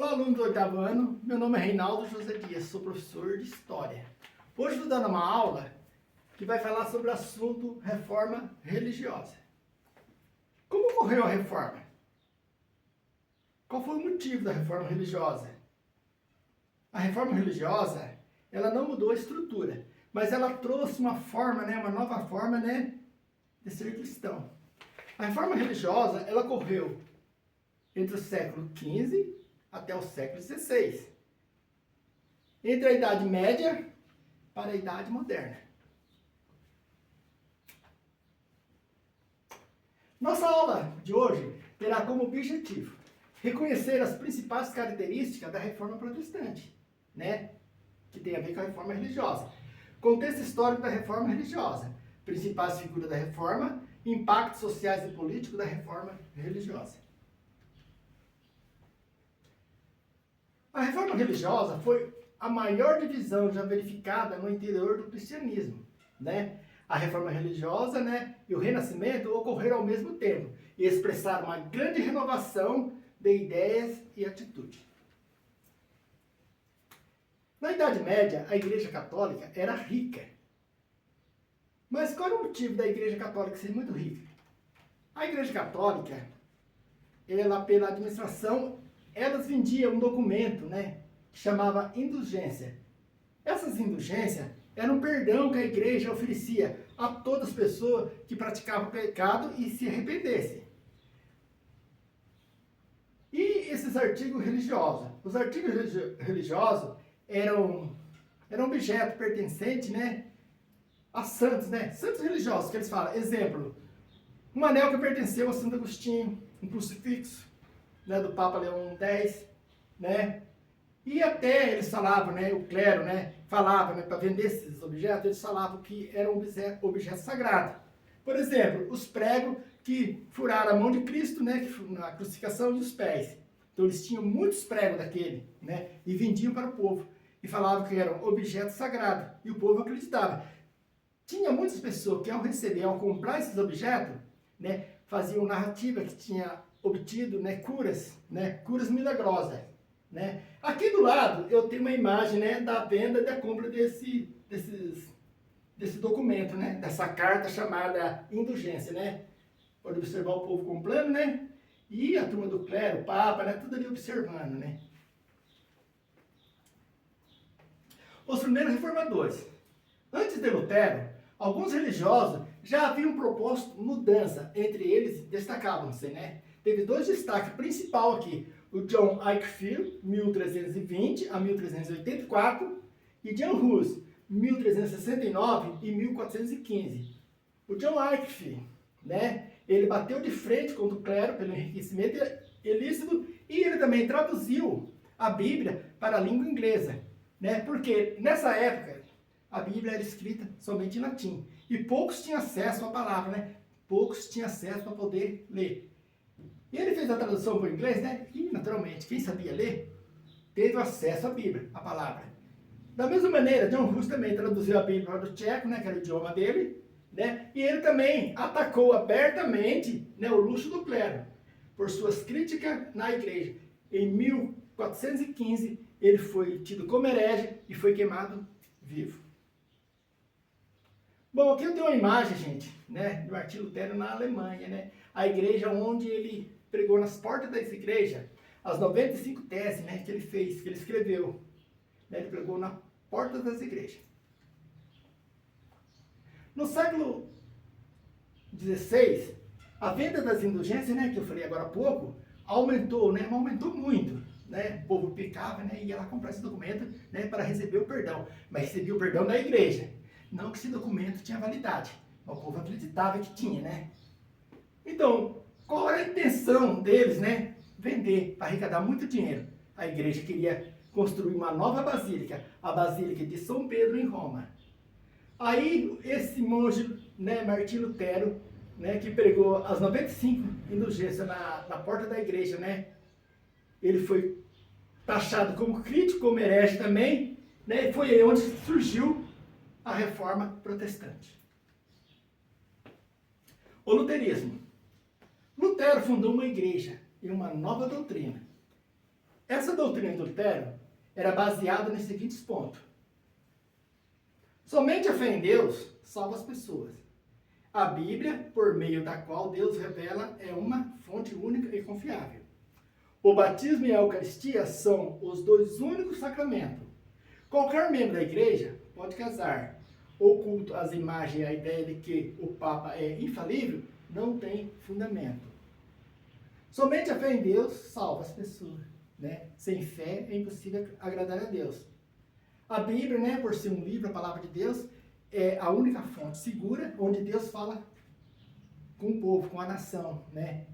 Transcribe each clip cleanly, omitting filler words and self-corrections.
Olá, alunos do 8º ano. Meu nome é Reinaldo José Dias, sou professor de História. Hoje estou dando uma aula que vai falar sobre o assunto reforma religiosa. Como ocorreu a reforma? Qual foi o motivo da reforma religiosa? A reforma religiosa, ela não mudou a estrutura, mas ela trouxe uma forma, uma nova forma, de ser cristão. A reforma religiosa, ela ocorreu entre o século XV até o século XVI. Entre a Idade Média para a Idade Moderna. Nossa aula de hoje terá como objetivo reconhecer as principais características da Reforma Protestante, que tem a ver com a Reforma Religiosa. Contexto histórico da Reforma Religiosa, principais figuras da Reforma, impactos sociais e políticos da Reforma Religiosa. A Reforma Religiosa foi a maior divisão já verificada no interior do cristianismo, A Reforma Religiosa, e o Renascimento ocorreram ao mesmo tempo e expressaram uma grande renovação de ideias e atitude. Na Idade Média, a Igreja Católica era rica. Mas qual era o motivo da Igreja Católica ser muito rica? A Igreja Católica, ela pela administração, elas vendiam um documento, que chamava indulgência. Essas indulgências eram um perdão que a igreja oferecia a todas as pessoas que praticavam pecado e se arrependessem. E esses artigos religiosos? Os artigos religiosos eram objetos pertencentes, a santos, santos religiosos, que eles falam. Exemplo, um anel que pertenceu a Santo Agostinho, um crucifixo, do Papa Leão X, E até eles falavam, o clero, falava, para vender esses objetos, eles falavam que eram objetos sagrados. Por exemplo, os pregos que furaram a mão de Cristo, na crucificação e os pés. Então eles tinham muitos pregos daquele, e vendiam para o povo. E falavam que eram objetos sagrados. E o povo acreditava. Tinha muitas pessoas que ao comprar esses objetos, faziam narrativa que tinha obtido, curas milagrosas. Aqui do lado eu tenho uma imagem, da venda e da compra desse documento, dessa carta chamada indulgência, Pode observar o povo comprando, e a turma do clero, o papa, tudo ali observando, Os primeiros reformadores. Antes de Lutero, alguns religiosos já haviam proposto mudança, entre eles destacavam-se, Teve dois destaques principais aqui, o John Wycliffe, 1320 a 1384, e Jan Hus, 1369 e 1415. O John Wycliffe, ele bateu de frente contra o clero pelo enriquecimento ilícito e ele também traduziu a Bíblia para a língua inglesa, Porque nessa época a Bíblia era escrita somente em latim e poucos tinham acesso à palavra, Poucos tinham acesso a poder ler. E ele fez a tradução para o inglês, E, naturalmente, quem sabia ler, teve acesso à Bíblia, à palavra. Da mesma maneira, John Hus também traduziu a Bíblia para o tcheco, que era o idioma dele, E ele também atacou abertamente, o luxo do clero, por suas críticas na igreja. Em 1415, ele foi tido como herege e foi queimado vivo. Bom, aqui eu tenho uma imagem, gente, do Martinho Lutero na Alemanha, A igreja onde ele pregou nas portas das igrejas, as 95 teses, que ele fez, que ele escreveu. Ele pregou na porta das igrejas. No século XVI, a venda das indulgências, que eu falei agora há pouco, aumentou, mas aumentou muito. O povo pecava, e ia lá comprar esse documento, para receber o perdão. Mas recebia o perdão da igreja. Não que esse documento tinha validade. O povo acreditava que tinha, Então, qual era a intenção deles, Vender, para arrecadar muito dinheiro. A igreja queria construir uma nova basílica, a Basílica de São Pedro em Roma. Aí, esse monge, Martinho Lutero, que pregou as 95 indulgências na porta da igreja, Ele foi taxado como crítico, como herege também, E foi aí onde surgiu a Reforma Protestante. O luterismo. Lutero fundou uma igreja e uma nova doutrina. Essa doutrina de Lutero era baseada nos seguintes pontos. Somente a fé em Deus salva as pessoas. A Bíblia, por meio da qual Deus revela, é uma fonte única e confiável. O batismo e a Eucaristia são os dois únicos sacramentos. Qualquer membro da igreja pode casar. O culto às imagens e a ideia de que o Papa é infalível não tem fundamento. Somente a fé em Deus salva as pessoas. Né? Sem fé é impossível agradar a Deus. A Bíblia, né, por ser um livro, a palavra de Deus, é a única fonte segura onde Deus fala com o povo, com a nação. Né?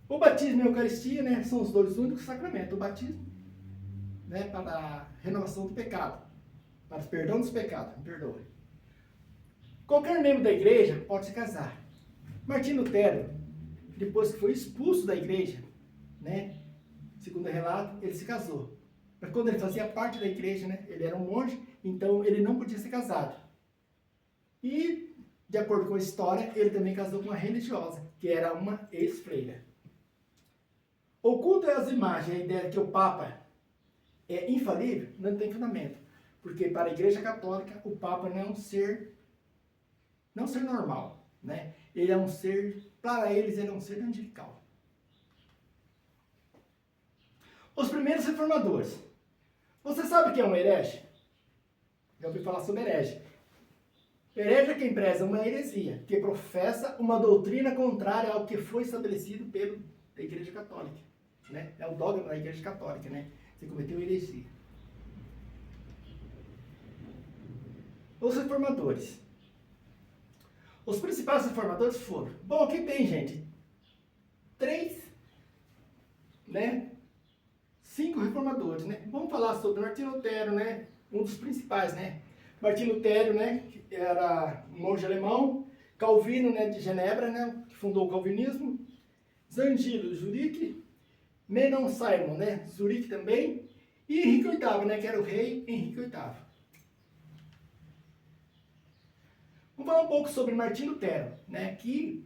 O batismo e a Eucaristia, né, são os dois únicos sacramentos. O batismo, né, para a renovação do pecado, para o perdão dos pecados, me perdoe. Qualquer membro da igreja pode se casar. Martinho Lutero, depois que foi expulso da igreja, né, segundo o relato, ele se casou. Mas quando ele fazia parte da igreja, né, ele era um monge, então ele não podia ser casado. E, de acordo com a história, ele também casou com uma religiosa, que era uma ex-freira. O culto às imagens, a ideia de que o Papa é infalível, não tem fundamento. Porque para a Igreja Católica, o Papa não é um ser normal. Né? Ele é um ser, para eles, ele é um ser angelical. Os primeiros reformadores. Você sabe o que é um herege? Já ouvi falar sobre herege. Herege é quem preza uma heresia, que professa uma doutrina contrária ao que foi estabelecido pela Igreja Católica. Né? É o dogma da Igreja Católica, né? Você cometeu heresia. Os reformadores. Os principais reformadores foram... Bom, aqui tem, gente, 5 reformadores, né? Vamos falar sobre Martinho Lutero, né? Um dos principais, né? Martinho Lutero, né? Que era um monge alemão. Calvino, né? De Genebra, né? Que fundou o calvinismo. Zangilo, Zurique. Menon Simon, né? Zurique também. E Henrique VIII, né? Que era o rei Henrique VIII. Vamos falar um pouco sobre Martinho Lutero, né? Que,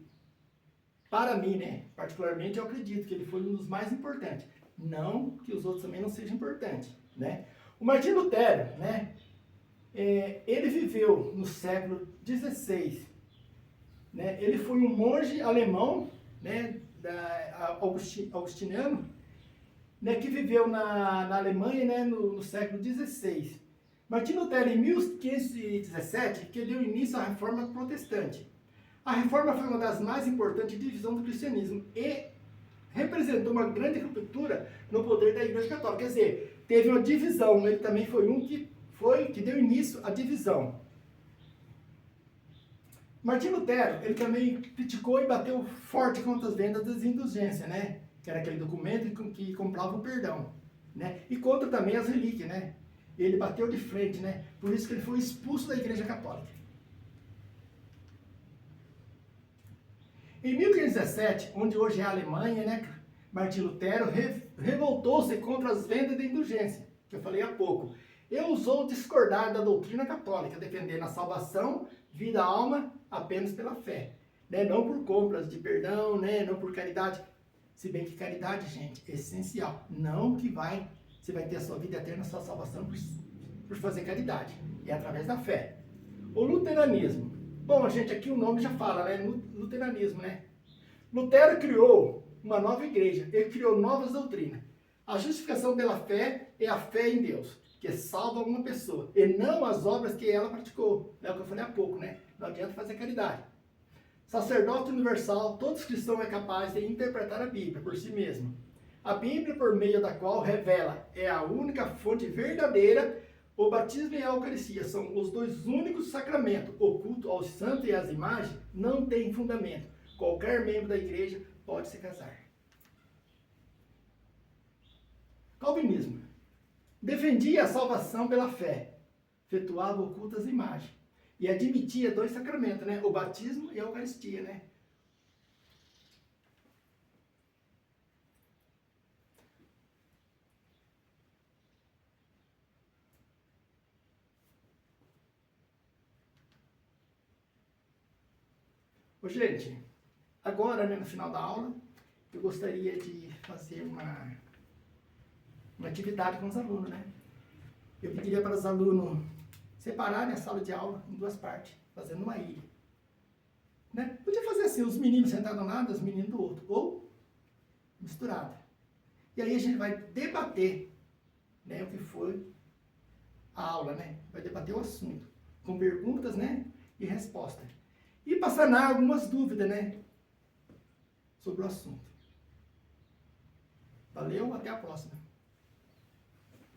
para mim, né? Particularmente, eu acredito que ele foi um dos mais importantes. Não que os outros também não sejam importantes, né? O Martinho Lutero, né? Ele viveu no século XVI, né? Ele foi um monge alemão, né? Augustiniano, né? Que viveu na Alemanha, né? No século XVI. Martinho Lutero, em 1517, que deu início à Reforma Protestante. A Reforma foi uma das mais importantes divisões do cristianismo e representou uma grande ruptura no poder da Igreja Católica. Quer dizer, teve uma divisão, ele também foi um que deu início à divisão. Martinho Lutero, ele também criticou e bateu forte contra as vendas das indulgências, né? Que era aquele documento que comprava o perdão, né? E contra também as relíquias, né? Ele bateu de frente, né? Por isso que ele foi expulso da Igreja Católica. Em 1517, onde hoje é a Alemanha, né? Martinho Lutero revoltou-se contra as vendas de indulgência, que eu falei há pouco. E ousou discordar da doutrina católica, defendendo a salvação, vida, alma, apenas pela fé. Né? Não por compras de perdão, né? Não por caridade. Se bem que caridade, gente, é essencial. Não que você vai ter a sua vida eterna, a sua salvação por fazer caridade. É através da fé. O luteranismo. Bom, gente, aqui o nome já fala, né? Luteranismo, né? Lutero criou uma nova igreja. Ele criou novas doutrinas. A justificação pela fé é a fé em Deus, que salva uma pessoa, e não as obras que ela praticou. É o que eu falei há pouco, né? Não adianta fazer caridade. Sacerdote universal, todos cristãos é capaz de interpretar a Bíblia por si mesmo. A Bíblia, por meio da qual revela, é a única fonte verdadeira. O batismo e a Eucaristia são os dois únicos sacramentos. O culto aos santos e às imagens não tem fundamento. Qualquer membro da igreja pode se casar. Calvinismo. Defendia a salvação pela fé. Efetuava o culto às imagens. E admitia 2 sacramentos, né? O batismo e a Eucaristia, né? Ô, gente, agora, né, no final da aula, eu gostaria de fazer uma atividade com os alunos, né? Eu pediria para os alunos separarem a sala de aula em duas partes, fazendo uma ilha. Né? Podia fazer assim, os meninos sentados de um lado, os meninos do outro, ou misturado. E aí a gente vai debater, né, o que foi a aula, né? Vai debater o assunto, com perguntas, né, e respostas. E para sanar algumas dúvidas, né, sobre o assunto. Valeu, até a próxima.